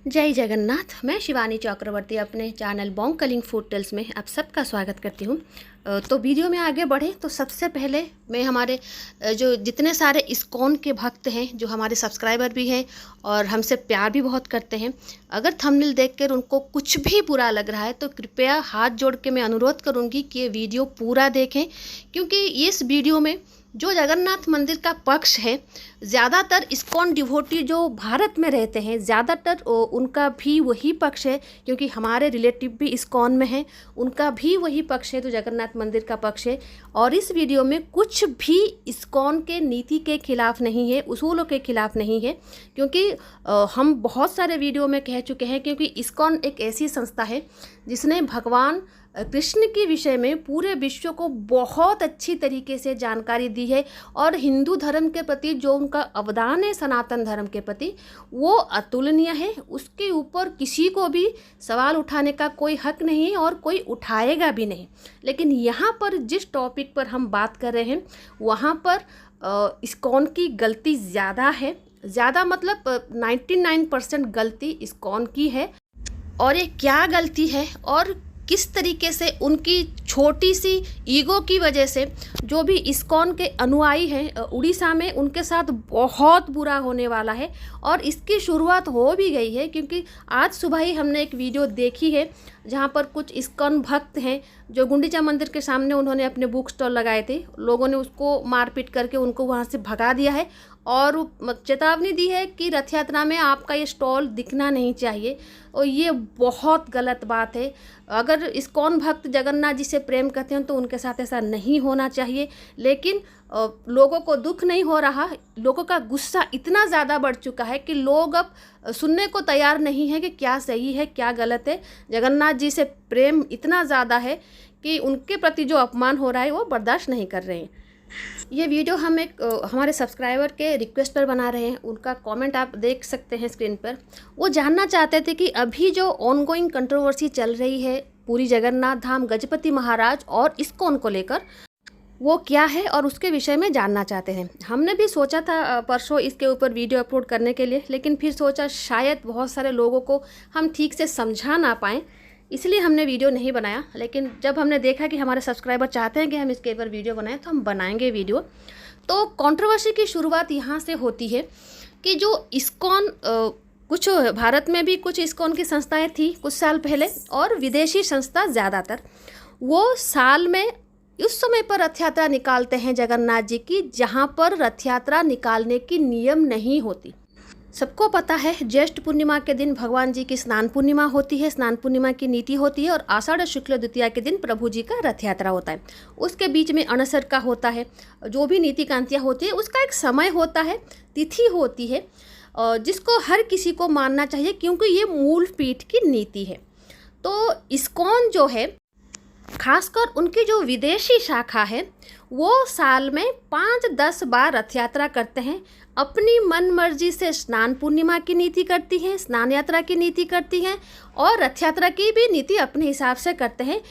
जय जगन्नाथ। मैं शिवानी चक्रवर्ती अपने channel Bong Calling Food Tales में आप सबका स्वागत करती हूँ। तो वीडियो में आगे बढ़े तो सबसे पहले मैं हमारे जो जितने सारे इस्कॉन के भक्त हैं, जो हमारे सब्सक्राइबर भी हैं और हमसे प्यार भी बहुत करते हैं, अगर थंबनेल देखकर उनको कुछ भी बुरा लग रहा है तो कृपया हाथ जोड़ के मैं अनुरोध करूँगी कि ये वीडियो पूरा देखें, क्योंकि इस वीडियो में जो जगन्नाथ मंदिर का पक्ष है, ज़्यादातर इस्कॉन डिवोटी जो भारत में रहते हैं ज़्यादातर उनका भी वही पक्ष है, क्योंकि हमारे रिलेटिव भी इस्कॉन में हैं, उनका भी वही पक्ष है जो जगन्नाथ मंदिर का पक्ष है। और इस वीडियो में कुछ भी इस्कॉन के नीति के खिलाफ नहीं है, उसूलों के खिलाफ नहीं है, क्योंकि हम बहुत सारे वीडियो में कह चुके हैं, क्योंकि इस्कॉन एक ऐसी संस्था है जिसने भगवान कृष्ण के विषय में पूरे विश्व को बहुत अच्छी तरीके से जानकारी दी है। और हिंदू धर्म के प्रति जो उनका अवदान है सनातन धर्म के प्रति, वो अतुलनीय है। उसके ऊपर किसी को भी सवाल उठाने का कोई हक नहीं है और कोई उठाएगा भी नहीं। लेकिन यहाँ पर जिस टॉपिक पर हम बात कर रहे हैं वहाँ पर इस्कॉन की गलती ज़्यादा है, ज़्यादा मतलब 99% गलती इस्कॉन की है। और ये क्या गलती है और किस तरीके से उनकी छोटी सी ईगो की वजह से जो भी इस्कॉन के अनुयायी हैं उड़ीसा में, उनके साथ बहुत बुरा होने वाला है। और इसकी शुरुआत हो भी गई है, क्योंकि आज सुबह ही हमने एक वीडियो देखी है जहाँ पर कुछ इस्कॉन भक्त हैं जो गुंडीचा मंदिर के सामने उन्होंने अपने बुक स्टॉल लगाए थे, लोगों ने उसको मारपीट करके उनको वहाँ से भगा दिया है और चेतावनी दी है कि रथ यात्रा में आपका ये स्टॉल दिखना नहीं चाहिए। और ये बहुत गलत बात है। अगर इस्कॉन भक्त जगन्नाथ जी से प्रेम करते हैं तो उनके साथ ऐसा नहीं होना चाहिए। लेकिन लोगों को दुख नहीं हो रहा, लोगों का गुस्सा इतना ज़्यादा बढ़ चुका है कि लोग अब सुनने को तैयार नहीं है कि क्या सही है क्या गलत है। जगन्नाथ जी से प्रेम इतना ज़्यादा है कि उनके प्रति जो अपमान हो रहा है वो बर्दाश्त नहीं कर रहे हैं। ये वीडियो हम एक हमारे सब्सक्राइबर के रिक्वेस्ट पर बना रहे हैं, उनका कमेंट आप देख सकते हैं स्क्रीन पर। वो जानना चाहते थे कि अभी जो ऑनगोइंग कंट्रोवर्सी चल रही है पूरी जगन्नाथ धाम गजपति महाराज और इस्कॉन को लेकर, वो क्या है और उसके विषय में जानना चाहते हैं। हमने भी सोचा था परसों इसके ऊपर वीडियो अपलोड करने के लिए, लेकिन फिर सोचा शायद बहुत सारे लोगों को हम ठीक से समझा ना पाएँ, इसलिए हमने वीडियो नहीं बनाया। लेकिन जब हमने देखा कि हमारे सब्सक्राइबर चाहते हैं कि हम इसके ऊपर वीडियो बनाएं तो हम बनाएंगे वीडियो। तो कंट्रोवर्सी की शुरुआत यहाँ से होती है कि जो इस्कॉन कुछ भारत में भी कुछ इस्कॉन की संस्थाएं थी कुछ साल पहले, और विदेशी संस्था ज़्यादातर, वो साल में उस समय पर रथ यात्रा निकालते हैं जगन्नाथ जी की जहाँ पर रथ यात्रा निकालने की नियम नहीं होती। सबको पता है ज्येष्ठ पूर्णिमा के दिन भगवान जी की स्नान पूर्णिमा होती है, स्नान पूर्णिमा की नीति होती है, और आषाढ़ शुक्ल द्वितीया के दिन प्रभु जी का रथ यात्रा होता है। उसके बीच में अनसर का होता है, जो भी नीति कांतियाँ होती है उसका एक समय होता है, तिथि होती है, जिसको हर किसी को मानना चाहिए क्योंकि ये मूल पीठ की नीति है। तो इस्कॉन जो है, खासकर उनकी जो विदेशी शाखा है, वो साल में 5-10 बार रथ यात्रा करते हैं। अपनी मन मर्जी से स्नान पूर्णिमा की नीति करती हैं, स्नान यात्रा की नीति करती हैं, और रथ यात्रा की भी नीति अपने हिसाब से करते हैं।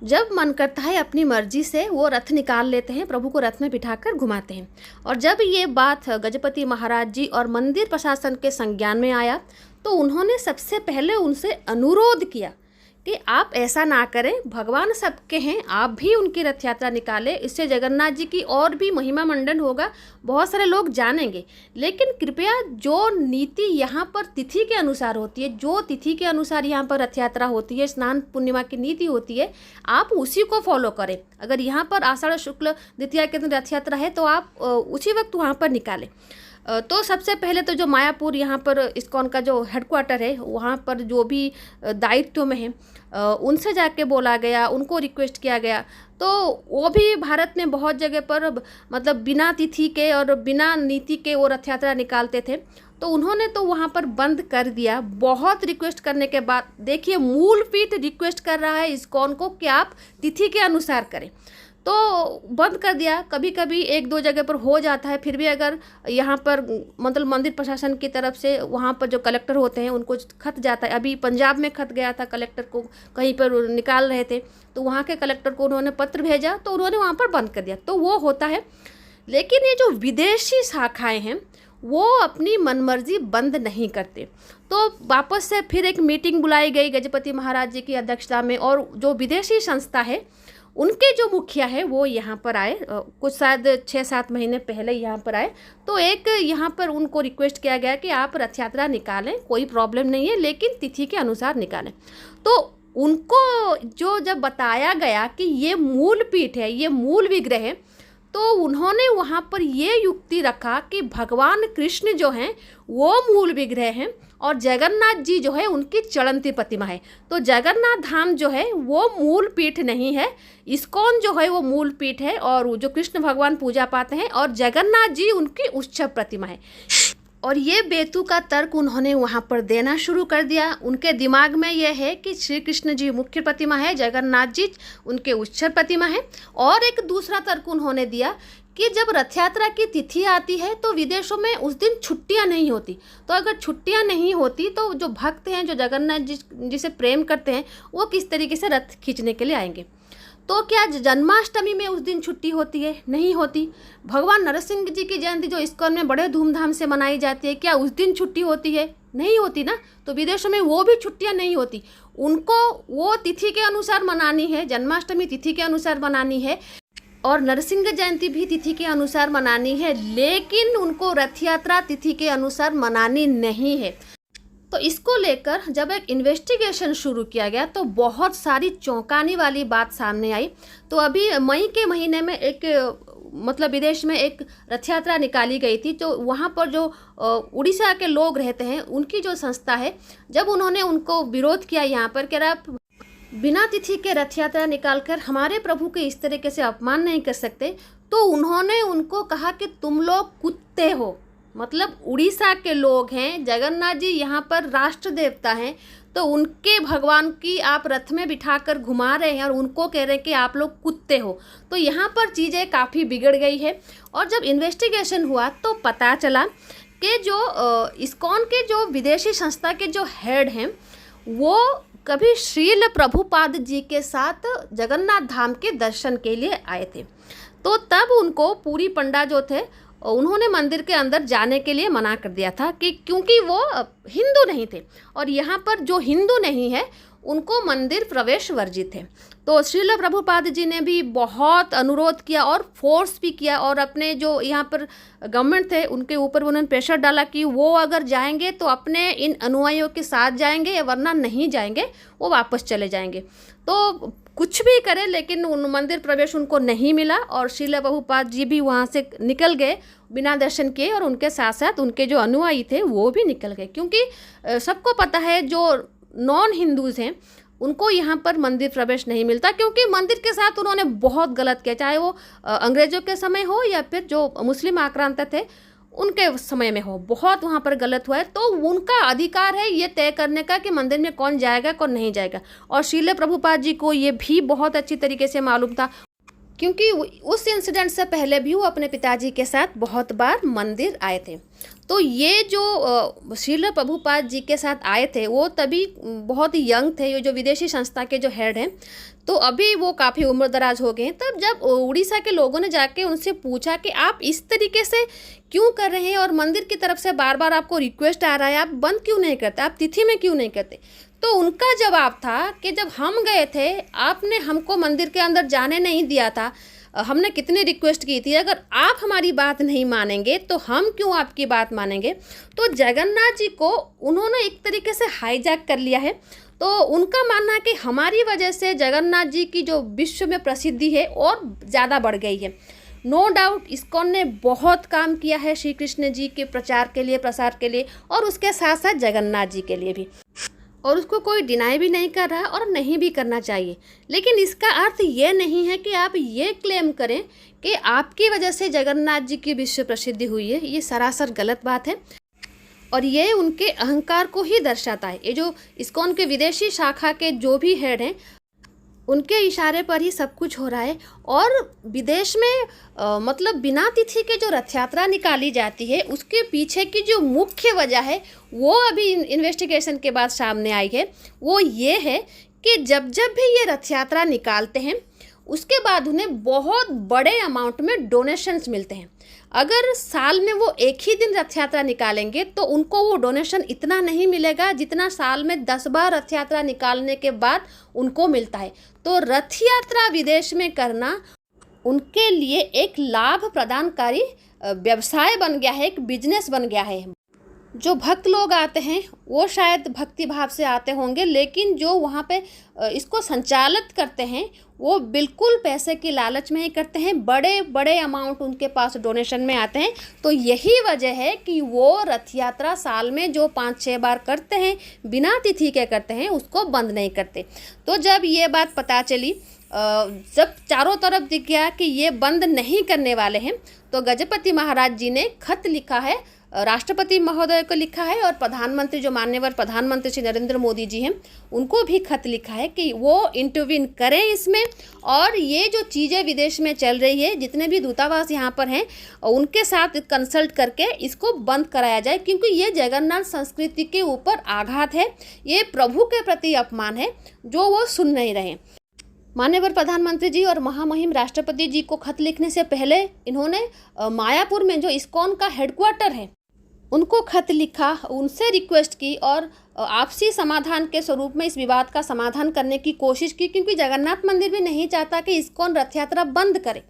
जब मन करता है अपनी मर्जी से वो रथ निकाल लेते हैं, प्रभु को रथ में बिठाकर घुमाते हैं। और जब ये बात गजपति महाराज जी और मंदिर प्रशासन के संज्ञान में आया तो उन्होंने सबसे पहले उनसे अनुरोध किया कि आप ऐसा ना करें, भगवान सबके हैं, आप भी उनकी रथ यात्रा निकालें, इससे जगन्नाथ जी की और भी महिमा मंडन होगा, बहुत सारे लोग जानेंगे। लेकिन कृपया जो नीति यहाँ पर तिथि के अनुसार होती है, जो तिथि के अनुसार यहाँ पर रथ यात्रा होती है, स्नान पूर्णिमा की नीति होती है, आप उसी को फॉलो करें। अगर यहाँ पर आषाढ़ शुक्ल द्वितीया के दिन रथ यात्रा है तो आप उसी वक्त वहाँ पर निकालें। तो सबसे पहले तो जो मायापुर यहाँ पर इस्कॉन का जो हेडक्वार्टर है, वहाँ पर जो भी दायित्व में है उनसे जाके बोला गया, उनको रिक्वेस्ट किया गया। तो वो भी भारत में बहुत जगह पर मतलब बिना तिथि के और बिना नीति के वो रथ यात्रा निकालते थे, तो उन्होंने तो वहाँ पर बंद कर दिया। बहुत रिक्वेस्ट करने के बाद देखिए मूल पीठ रिक्वेस्ट कर रहा है इस्कॉन को कि आप तिथि के अनुसार करें, तो बंद कर दिया। कभी कभी 1-2 जगह पर हो जाता है, फिर भी अगर यहाँ पर मतलब मंदिर प्रशासन की तरफ से वहाँ पर जो कलेक्टर होते हैं उनको खत जाता है। अभी पंजाब में खत गया था, कलेक्टर को कहीं पर निकाल रहे थे तो वहाँ के कलेक्टर को उन्होंने पत्र भेजा तो उन्होंने वहाँ पर बंद कर दिया, तो वो होता है। लेकिन ये जो विदेशी शाखाएँ हैं वो अपनी मनमर्जी बंद नहीं करते। तो वापस से फिर एक मीटिंग बुलाई गई गजपति महाराज जी की अध्यक्षता में, और जो विदेशी संस्था है उनके जो मुखिया है वो यहाँ पर आए, कुछ शायद 6-7 महीने पहले यहाँ पर आए। तो एक यहाँ पर उनको रिक्वेस्ट किया गया कि आप रथ यात्रा निकालें, कोई प्रॉब्लम नहीं है, लेकिन तिथि के अनुसार निकालें। तो उनको जो जब बताया गया कि ये मूल पीठ है, ये मूल विग्रह है, तो उन्होंने वहाँ पर ये युक्ति रखा कि भगवान कृष्ण जो हैं वो मूल विग्रह हैं और जगन्नाथ जी जो है उनकी चलंती प्रतिमा है। तो जगन्नाथ धाम जो है वो मूल पीठ नहीं है, इस्कॉन जो है वो मूल पीठ है और जो कृष्ण भगवान पूजा पाते हैं, और जगन्नाथ जी उनकी उच्चव प्रतिमा है। और ये बेतु का तर्क उन्होंने वहाँ पर देना शुरू कर दिया। उनके दिमाग में यह है कि श्री कृष्ण जी मुख्य प्रतिमा है, जगन्नाथ जी उनके उच्चर प्रतिमा है। और एक दूसरा तर्क उन्होंने दिया कि जब रथ यात्रा की तिथि आती है तो विदेशों में उस दिन छुट्टियां नहीं होती, तो अगर छुट्टियां नहीं होती तो जो भक्त हैं, जो जगन्नाथ जी से प्रेम करते हैं, वो किस तरीके से रथ खींचने के लिए आएंगे। तो क्या जन्माष्टमी में उस दिन छुट्टी होती है? नहीं होती। भगवान नरसिंह जी की जयंती जो इस्कॉन में बड़े धूमधाम से मनाई जाती है, क्या उस दिन छुट्टी होती है? नहीं होती ना। तो विदेशों में वो भी छुट्टियां नहीं होती, उनको वो तिथि के अनुसार मनानी है, जन्माष्टमी तिथि के अनुसार मनानी है और नरसिंह जयंती भी तिथि के अनुसार मनानी है, लेकिन उनको रथ यात्रा तिथि के अनुसार मनानी नहीं है। तो इसको लेकर जब एक इन्वेस्टिगेशन शुरू किया गया तो बहुत सारी चौंकाने वाली बात सामने आई। तो अभी मई के महीने में एक मतलब विदेश में एक रथ यात्रा निकाली गई थी। तो वहाँ पर जो उड़ीसा के लोग रहते हैं, उनकी जो संस्था है, जब उन्होंने उनको विरोध किया यहाँ पर कि आप बिना तिथि के रथ यात्रा निकालकर हमारे प्रभु के इस तरीके से अपमान नहीं कर सकते, तो उन्होंने उनको कहा कि तुम लोग कुत्ते हो। मतलब उड़ीसा के लोग हैं, जगन्नाथ जी यहाँ पर राष्ट्र देवता हैं, तो उनके भगवान की आप रथ में बिठाकर घुमा रहे हैं और उनको कह रहे हैं कि आप लोग कुत्ते हो। तो यहाँ पर चीज़ें काफ़ी बिगड़ गई है। और जब इन्वेस्टिगेशन हुआ तो पता चला कि जो इस्कॉन के जो विदेशी संस्था के जो हेड हैं, वो कभी श्रील प्रभुपाद जी के साथ जगन्नाथ धाम के दर्शन के लिए आए थे। तो तब उनको पूरी पंडा जो थे उन्होंने मंदिर के अंदर जाने के लिए मना कर दिया था कि क्योंकि वो हिंदू नहीं थे, और यहाँ पर जो हिंदू नहीं है उनको मंदिर प्रवेश वर्जित है। तो श्रील प्रभुपाद जी ने भी बहुत अनुरोध किया और फोर्स भी किया, और अपने जो यहाँ पर गवर्नमेंट थे उनके ऊपर उन्होंने प्रेशर डाला कि वो अगर जाएंगे तो अपने इन अनुयायियों के साथ जाएंगे, या वरना नहीं जाएंगे, वो वापस चले जाएंगे। तो कुछ भी करें लेकिन उन मंदिर प्रवेश उनको नहीं मिला, और श्रील प्रभुपाद जी भी वहाँ से निकल गए बिना दर्शन किए, और उनके साथ साथ उनके जो अनुयायी थे वो भी निकल गए। क्योंकि सबको पता है जो नॉन हिंदूज़ हैं उनको यहाँ पर मंदिर प्रवेश नहीं मिलता, क्योंकि मंदिर के साथ उन्होंने बहुत गलत किया, चाहे वो अंग्रेज़ों के समय हो या फिर जो मुस्लिम आक्रांत थे उनके समय में हो, बहुत वहाँ पर गलत हुआ है। तो उनका अधिकार है ये तय करने का कि मंदिर में कौन जाएगा कौन नहीं जाएगा। और श्रील प्रभुपाद जी को ये भी बहुत अच्छी तरीके से मालूम था, क्योंकि उस इंसिडेंट से पहले भी वो अपने पिताजी के साथ बहुत बार मंदिर आए थे। तो ये जो श्रील प्रभुपाद जी के साथ आए थे वो तभी बहुत ही यंग थे, ये जो विदेशी संस्था के जो हेड हैं, तो अभी वो काफ़ी उम्र दराज हो गए हैं। तब जब उड़ीसा के लोगों ने जाके उनसे पूछा कि आप इस तरीके से क्यों कर रहे हैं, और मंदिर की तरफ से बार बार आपको रिक्वेस्ट आ रहा है, आप बंद क्यों नहीं करते, आप तिथि में क्यों नहीं करते, तो उनका जवाब था कि जब हम गए थे आपने हमको मंदिर के अंदर जाने नहीं दिया था, हमने कितनी रिक्वेस्ट की थी, अगर आप हमारी बात नहीं मानेंगे तो हम क्यों आपकी बात मानेंगे। तो जगन्नाथ जी को उन्होंने एक तरीके से हाईजैक कर लिया है। तो उनका मानना है कि हमारी वजह से जगन्नाथ जी की जो विश्व में प्रसिद्धि है और ज़्यादा बढ़ गई है। नो डाउट इस्कॉन ने बहुत काम किया है श्री कृष्ण जी के प्रचार के लिए, प्रसार के लिए, और उसके साथ साथ जगन्नाथ जी के लिए भी, और उसको कोई डिनाई भी नहीं कर रहा है और नहीं भी करना चाहिए। लेकिन इसका अर्थ ये नहीं है कि आप ये क्लेम करें कि आपकी वजह से जगन्नाथ जी की विश्व प्रसिद्धि हुई है। ये सरासर गलत बात है और ये उनके अहंकार को ही दर्शाता है। ये जो इस्कॉन के विदेशी शाखा के जो भी हेड हैं उनके इशारे पर ही सब कुछ हो रहा है। और विदेश में मतलब बिना तिथि के जो रथ यात्रा निकाली जाती है उसके पीछे की जो मुख्य वजह है वो अभी इन्वेस्टिगेशन के बाद सामने आई है। वो ये है कि जब जब भी ये रथ यात्रा निकालते हैं उसके बाद उन्हें बहुत बड़े अमाउंट में डोनेशंस मिलते हैं। अगर साल में वो एक ही दिन रथ यात्रा निकालेंगे तो उनको वो डोनेशन इतना नहीं मिलेगा जितना साल में 10 बार रथ यात्रा निकालने के बाद उनको मिलता है। तो रथ यात्रा विदेश में करना उनके लिए एक लाभ प्रदानकारी व्यवसाय बन गया है, एक बिजनेस बन गया है। जो भक्त लोग आते हैं वो शायद भक्ति भाव से आते होंगे, लेकिन जो वहाँ पे इसको संचालित करते हैं वो बिल्कुल पैसे की लालच में ही करते हैं। बड़े बड़े अमाउंट उनके पास डोनेशन में आते हैं। तो यही वजह है कि वो रथ यात्रा साल में जो 5-6 बार करते हैं, बिना तिथि के करते हैं, उसको बंद नहीं करते। तो जब ये बात पता चली, जब चारों तरफ दिख गया कि ये बंद नहीं करने वाले हैं, तो गजपति महाराज जी ने खत लिखा है, राष्ट्रपति महोदय को लिखा है, और प्रधानमंत्री, जो माननीय प्रधानमंत्री श्री नरेंद्र मोदी जी हैं, उनको भी खत लिखा है कि वो इंटरवीन करें इसमें। और ये जो चीज़ें विदेश में चल रही है, जितने भी दूतावास यहाँ पर हैं, उनके साथ कंसल्ट करके इसको बंद कराया जाए, क्योंकि ये जगन्नाथ संस्कृति के ऊपर आघात है, ये प्रभु के प्रति अपमान है, जो वो सुन नहीं रहे। माननीय प्रधानमंत्री जी और महामहिम राष्ट्रपति जी को खत लिखने से पहले इन्होंने मायापुर में जो इस्कॉन का हेडक्वार्टर है उनको खत लिखा, उनसे रिक्वेस्ट की और आपसी समाधान के स्वरूप में इस विवाद का समाधान करने की कोशिश की, क्योंकि जगन्नाथ मंदिर भी नहीं चाहता कि इस्कॉन रथ यात्रा बंद करे।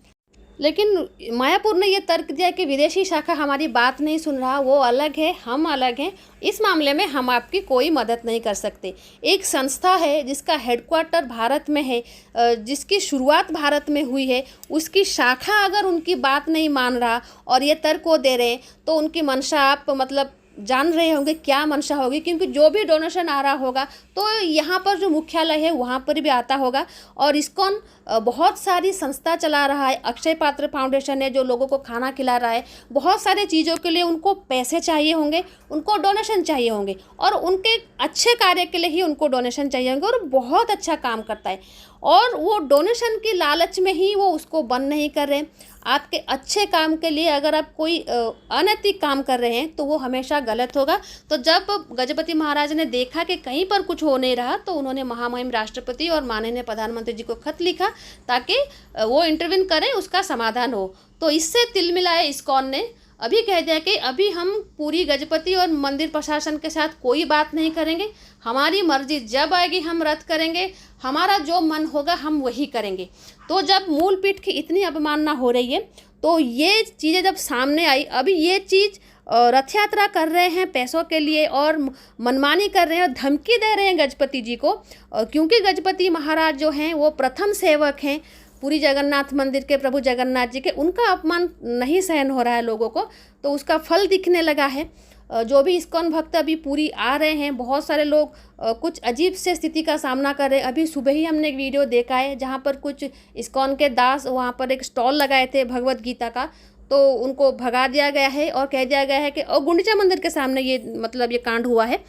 लेकिन मायापुर ने ये तर्क दिया कि विदेशी शाखा हमारी बात नहीं सुन रहा, वो अलग है, हम अलग हैं, इस मामले में हम आपकी कोई मदद नहीं कर सकते। एक संस्था है जिसका हेडक्वार्टर भारत में है, जिसकी शुरुआत भारत में हुई है, उसकी शाखा अगर उनकी बात नहीं मान रहा और ये तर्क वो दे रहे हैं, तो उनकी मंशा आप मतलब जान रहे होंगे क्या मंशा होगी, क्योंकि जो भी डोनेशन आ रहा होगा तो यहाँ पर जो मुख्यालय है वहाँ पर भी आता होगा। और इस्कॉन बहुत सारी संस्था चला रहा है, अक्षय पात्र फाउंडेशन है जो लोगों को खाना खिला रहा है, बहुत सारे चीज़ों के लिए उनको पैसे चाहिए होंगे, उनको डोनेशन चाहिए होंगे, और उनके अच्छे कार्य के लिए ही उनको डोनेशन चाहिए होंगे, और बहुत अच्छा काम करता है, और वो डोनेशन की लालच में ही वो उसको बंद नहीं कर रहे। आपके अच्छे काम के लिए अगर आप कोई अनैतिक काम कर रहे हैं तो वो हमेशा गलत होगा। तो जब गजपति महाराज ने देखा कि कहीं पर कुछ हो नहीं रहा, तो उन्होंने महामहिम राष्ट्रपति और माननीय प्रधानमंत्री जी को खत लिखा ताकि वो इंटरवीन करें, उसका समाधान हो। तो इससे तिलमिलाए इस्कॉन ने अभी कह दिया कि अभी हम पूरी गजपति और मंदिर प्रशासन के साथ कोई बात नहीं करेंगे, हमारी मर्जी जब आएगी हम रद्द करेंगे, हमारा जो मन होगा हम वही करेंगे। तो जब मूल पीठ की इतनी अवमानना हो रही है, तो ये चीज़ें जब सामने आई, अभी ये चीज़ रथ यात्रा कर रहे हैं पैसों के लिए और मनमानी कर रहे हैं और धमकी दे रहे हैं गजपति जी को, क्योंकि गजपति महाराज जो हैं वो प्रथम सेवक हैं पूरी जगन्नाथ मंदिर के, प्रभु जगन्नाथ जी के, उनका अपमान नहीं सहन हो रहा है लोगों को, तो उसका फल दिखने लगा है। जो भी इस्कॉन भक्त अभी पूरी आ रहे हैं, बहुत सारे लोग कुछ अजीब से स्थिति का सामना कर रहे हैं। अभी सुबह ही हमने एक वीडियो देखा है जहाँ पर कुछ इस्कॉन के दास वहाँ पर एक स्टॉल लगाए थे भगवत गीता का, तो उनको भगा दिया गया है और कह दिया गया है कि, और गुंडीचा मंदिर के सामने ये मतलब ये कांड हुआ है,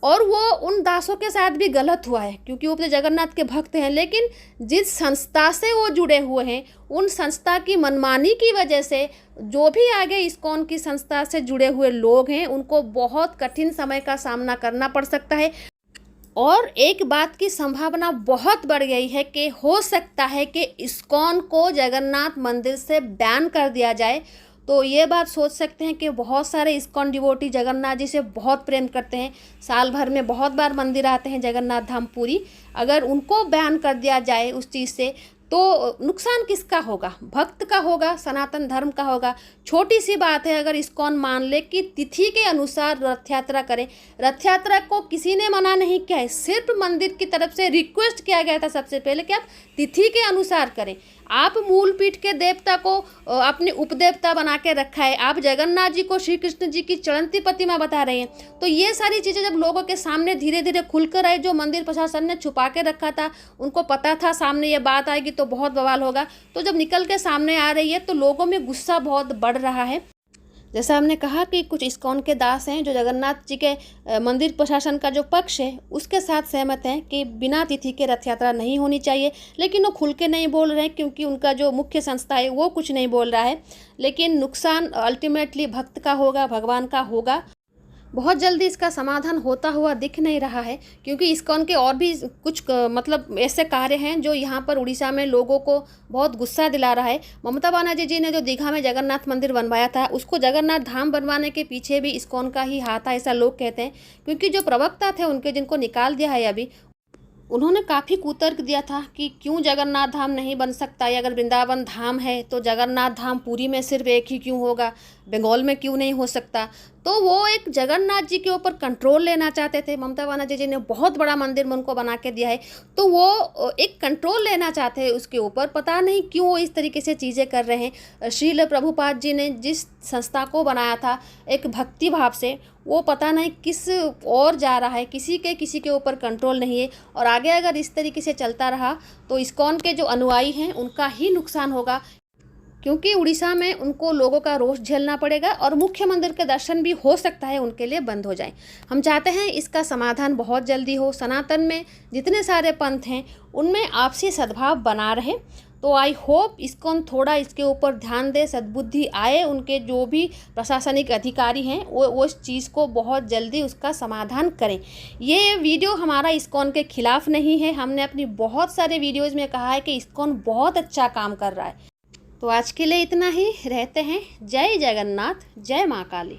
और वो उन दासों के साथ भी गलत हुआ है क्योंकि वो अपने जगन्नाथ के भक्त हैं, लेकिन जिस संस्था से वो जुड़े हुए हैं उन संस्था की मनमानी की वजह से जो भी आगे इस्कॉन की संस्था से जुड़े हुए लोग हैं उनको बहुत कठिन समय का सामना करना पड़ सकता है। और एक बात की संभावना बहुत बढ़ गई है कि हो सकता है कि इस्कॉन को जगन्नाथ मंदिर से बैन कर दिया जाए। तो ये बात सोच सकते हैं कि बहुत सारे इस्कॉन डिवोटी जगन्नाथ जी से बहुत प्रेम करते हैं, साल भर में बहुत बार मंदिर आते हैं जगन्नाथ धाम पुरी, अगर उनको बैन कर दिया जाए उस चीज़ से तो नुकसान किसका होगा? भक्त का होगा, सनातन धर्म का होगा। छोटी सी बात है, अगर इस्कॉन मान ले कि तिथि के अनुसार रथ यात्रा करें, रथ यात्रा को किसी ने मना नहीं किया है, सिर्फ मंदिर की तरफ से रिक्वेस्ट किया गया था सबसे पहले कि आप तिथि के अनुसार करें। आप मूल पीठ के देवता को अपने उपदेवता बना के रखा है, आप जगन्नाथ जी को श्री कृष्ण जी की चलंती प्रतिमा बता रहे हैं। तो ये सारी चीज़ें जब लोगों के सामने धीरे धीरे खुलकर आई, जो मंदिर प्रशासन ने छुपा के रखा था, उनको पता था सामने ये बात आएगी तो बहुत बवाल होगा, तो जब निकल के सामने आ रही है तो लोगों में गुस्सा बहुत बढ़ रहा है। जैसा हमने कहा कि कुछ इस्कॉन के दास हैं जो जगन्नाथ जी के मंदिर प्रशासन का जो पक्ष है उसके साथ सहमत हैं कि बिना तिथि के रथ यात्रा नहीं होनी चाहिए, लेकिन वो खुल के नहीं बोल रहे हैं क्योंकि उनका जो मुख्य संस्था है वो कुछ नहीं बोल रहा है। लेकिन नुकसान अल्टीमेटली भक्त का होगा, भगवान का होगा। बहुत जल्दी इसका समाधान होता हुआ दिख नहीं रहा है, क्योंकि इस्कॉन के और भी कुछ मतलब ऐसे कार्य हैं जो यहाँ पर उड़ीसा में लोगों को बहुत गुस्सा दिला रहा है। ममता बनर्जी जी ने जो दीघा में जगन्नाथ मंदिर बनवाया था, उसको जगन्नाथ धाम बनवाने के पीछे भी इस्कॉन का ही हाथ है, ऐसा लोग कहते हैं। क्योंकि जो प्रवक्ता थे उनके, जिनको निकाल दिया है अभी, उन्होंने काफ़ी कुतर्क दिया था कि क्यों जगन्नाथ धाम नहीं बन सकता, या अगर वृंदावन धाम है तो जगन्नाथ धाम पूरी में सिर्फ एक ही क्यों होगा, बंगाल में क्यों नहीं हो सकता। तो वो एक जगन्नाथ जी के ऊपर कंट्रोल लेना चाहते थे। ममता बनर्जी जी ने बहुत बड़ा मंदिर में उनको बना के दिया है, तो वो एक कंट्रोल लेना चाहते हैं उसके ऊपर। पता नहीं क्यों वो इस तरीके से चीज़ें कर रहे हैं। श्रील प्रभुपाद जी ने जिस संस्था को बनाया था एक भक्ति भाव से, वो पता नहीं किस और जा रहा है, किसी के ऊपर कंट्रोल नहीं है। और आगे अगर इस तरीके से चलता रहा तो इस्कॉन के जो अनुयायी हैं उनका ही नुकसान होगा, क्योंकि उड़ीसा में उनको लोगों का रोष झेलना पड़ेगा और मुख्य मंदिर के दर्शन भी हो सकता है उनके लिए बंद हो जाए। हम चाहते हैं इसका समाधान बहुत जल्दी हो। सनातन में जितने सारे पंथ हैं उनमें आपसी सद्भाव बना रहे। तो आई होप इस्कॉन थोड़ा इसके ऊपर ध्यान दे, सद्बुद्धि आए, उनके जो भी प्रशासनिक अधिकारी हैं वो उस चीज़ को बहुत जल्दी उसका समाधान करें। ये वीडियो हमारा इस्कॉन के खिलाफ नहीं है। हमने अपनी बहुत सारे वीडियोज़ में कहा है कि इस्कॉन बहुत अच्छा काम कर रहा है। तो आज के लिए इतना ही। रहते हैं। जय जगन्नाथ, जय माँ काली।